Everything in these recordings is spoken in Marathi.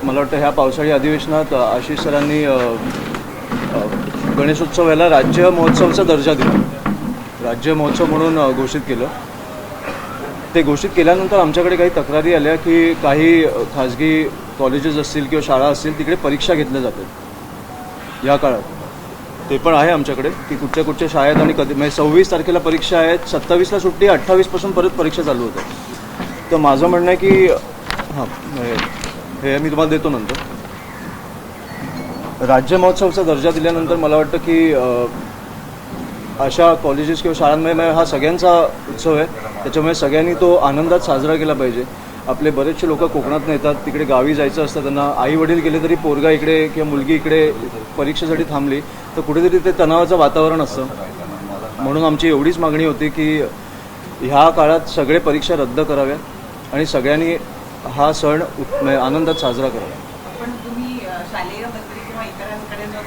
मला वाटतं ह्या पावसाळी अधिवेशनात आशिष सरांनी गणेशोत्सव याला राज्य महोत्सवाचा दर्जा दिला, राज्य महोत्सव म्हणून घोषित केलं. ते घोषित केल्यानंतर आमच्याकडे काही तक्रारी आल्या की काही खाजगी कॉलेजेस असतील किंवा शाळा असतील तिकडे परीक्षा घेतल्या जातात या काळात. ते पण आहे आमच्याकडे की कुठच्या शाळेत आणि कधी, म्हणजे 26 तारखेला परीक्षा आहेत, 27ला सुट्टी, 28पासून परत परीक्षा चालू होतात. तर माझं म्हणणं आहे की हे मी तुम्हाला देतो नंतर. राज्य महोत्सवाचा दर्जा दिल्यानंतर मला वाटतं की अशा कॉलेजेस किंवा शाळांमध्ये हा सगळ्यांचा उत्सव आहे, त्याच्यामुळे सगळ्यांनी तो आनंदात साजरा केला पाहिजे. आपले बरेचसे लोक कोकणातून येतात, तिकडे गावी जायचं असतं त्यांना, आई वडील गेले तरी पोरगा इकडे किंवा मुलगी इकडे परीक्षेसाठी थांबली तर कुठेतरी ते तणावाचं वातावरण असतं. म्हणून आमची एवढीच मागणी होती की ह्या काळात सगळे परीक्षा रद्द कराव्या आणि सगळ्यांनी हा सण आनंदात साजरा करावा.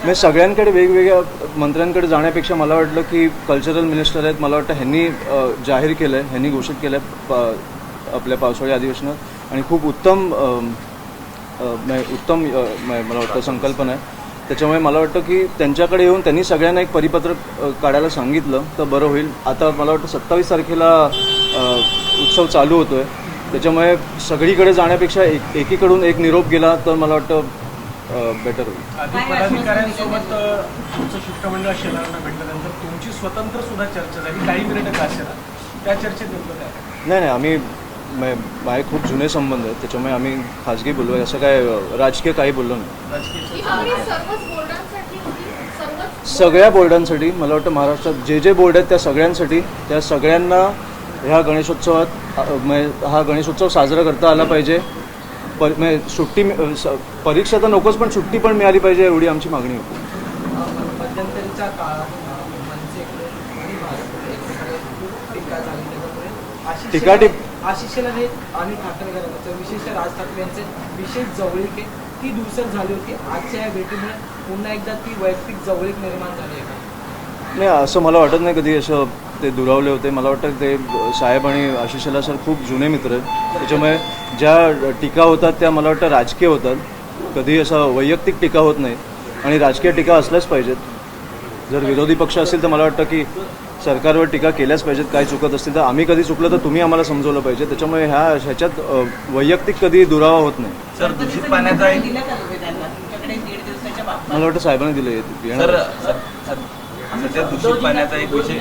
मी सगळ्यांकडे वेगवेगळ्या मंत्र्यांकडे जाण्यापेक्षा मला वाटलं की कल्चरल मिनिस्टर आहेत, मला वाटतं ह्यांनी जाहीर केलं आहे, ह्यांनी घोषित केलं आहे आपल्या पावसाळी अधिवेशनात आणि खूप उत्तम मला वाटतं संकल्पना आहे. त्याच्यामुळे मला वाटतं की त्यांच्याकडे येऊन त्यांनी सगळ्यांना एक परिपत्रक काढायला सांगितलं तर बरं होईल. आता मला वाटतं 27 तारखेला उत्सव चालू होतो आहे, त्याच्यामुळे सगळीकडे जाण्यापेक्षा एकीकडून एक निरोप गेला तर मला वाटतं बेटर होईल. पदाधिकाऱ्यांसोबत तुमचं शिष्टमंडळ शेलारांना भेटल्यानंतर तुमची स्वतंत्र सुद्धा चर्चा झाली, काही मिनिटं का असेल, त्या चर्चेत नेमकं काय? नाही, आम्ही माझे खूप जुने संबंध आहेत, त्याच्यामुळे आम्ही खाजगी बोललो, असं काय राजकीय काही बोललो नाही. सगळ्या बोर्डांसाठी मला वाटतं महाराष्ट्रात जे बोर्ड आहेत त्या सगळ्यांसाठी, त्या सगळ्यांना ह्या गणेशोत्सवात हा गणेशोत्सव साजरा करता आला पाहिजे. सुट्टी, परीक्षा तर नकोच पण सुट्टी पण मिळाली पाहिजे एवढी आमची मागणी होती. मध्यंतरीच्या काळात आशिषला आणि ठाकरे घराण्याचं विशेष राज ठाकरे यांचे विशेष जवळीक आहे, ती दुसर झाली होती. आजच्या या भेटीमुळे पुन्हा एकदा ती वैयक्तिक जवळीक निर्माण झाली आहे का? नाही, असं मला वाटत नाही कधी असं ते दुरावले होते. मला वाटतं ते साहेब आणि आशिषला सर खूप जुने मित्र आहेत, त्याच्यामुळे ज्या टीका होतात त्या मला वाटतं राजकीय होतात, कधी असं वैयक्तिक टीका होत नाही आणि राजकीय टीका असल्याच पाहिजेत. जर विरोधी पक्ष असेल तर मला वाटतं की सरकारवर टीका केल्याच पाहिजेत. काय चुकत असतील तर आम्ही कधी चुकलं तर तुम्ही आम्हाला समजवलं पाहिजे. त्याच्यामुळे ह्याच्यात वैयक्तिक कधी दुरावा होत नाही. सर, दूषित पाण्याचा मला वाटतं साहेबांनी दिलं सध्या दूषित पाण्याचा एक विषय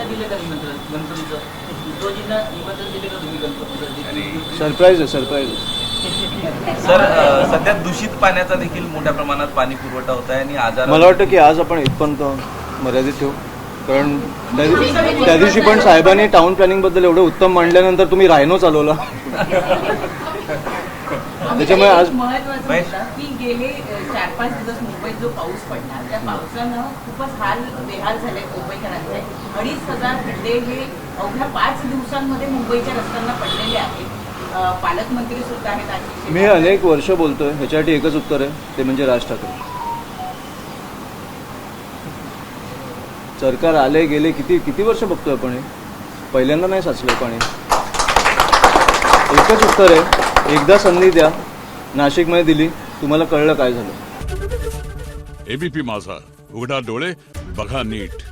सरप्राईज आहे. सर, सध्या दूषित पाण्याचा देखील मोठ्या प्रमाणात पाणी पुरवठा होत आहे आणि आजार, मला वाटतं की आज आपण इथपर्यंत मर्यादित ठेवू, कारण त्या दिवशी पण साहेबांनी टाउन प्लॅनिंगबद्दल एवढं उत्तम मांडल्यानंतर तुम्ही रायनो चालवला. त्याच्यामुळे आज महत्वाचं की गेले 4-5 दिवस मुंबईत जो पाऊस पडला त्या पावसानं खूपच बेहाल झाले मुंबईकरांचे. 2,500 खड्डे हे अवघ्या 5 दिवसांमध्ये मुंबईच्या रस्त्यांना पडलेले आहेत. पालकमंत्री सुद्धा आहेत. मी अनेक वर्ष बोलतोय, ह्याच्यासाठी एकच उत्तर आहे, ते म्हणजे राज ठाकरे. सरकार आले गेले किती वर्ष बघतोय आपण, हे पहिल्यांदा नाही साचलंय पाणी. एकच उत्तर आहे, एकदा संधी द्या. नाशिकमध्ये दिली, तुम्हाला कळलं काय झालं. एबीपी माझा, उघडा डोळे बघा नीट.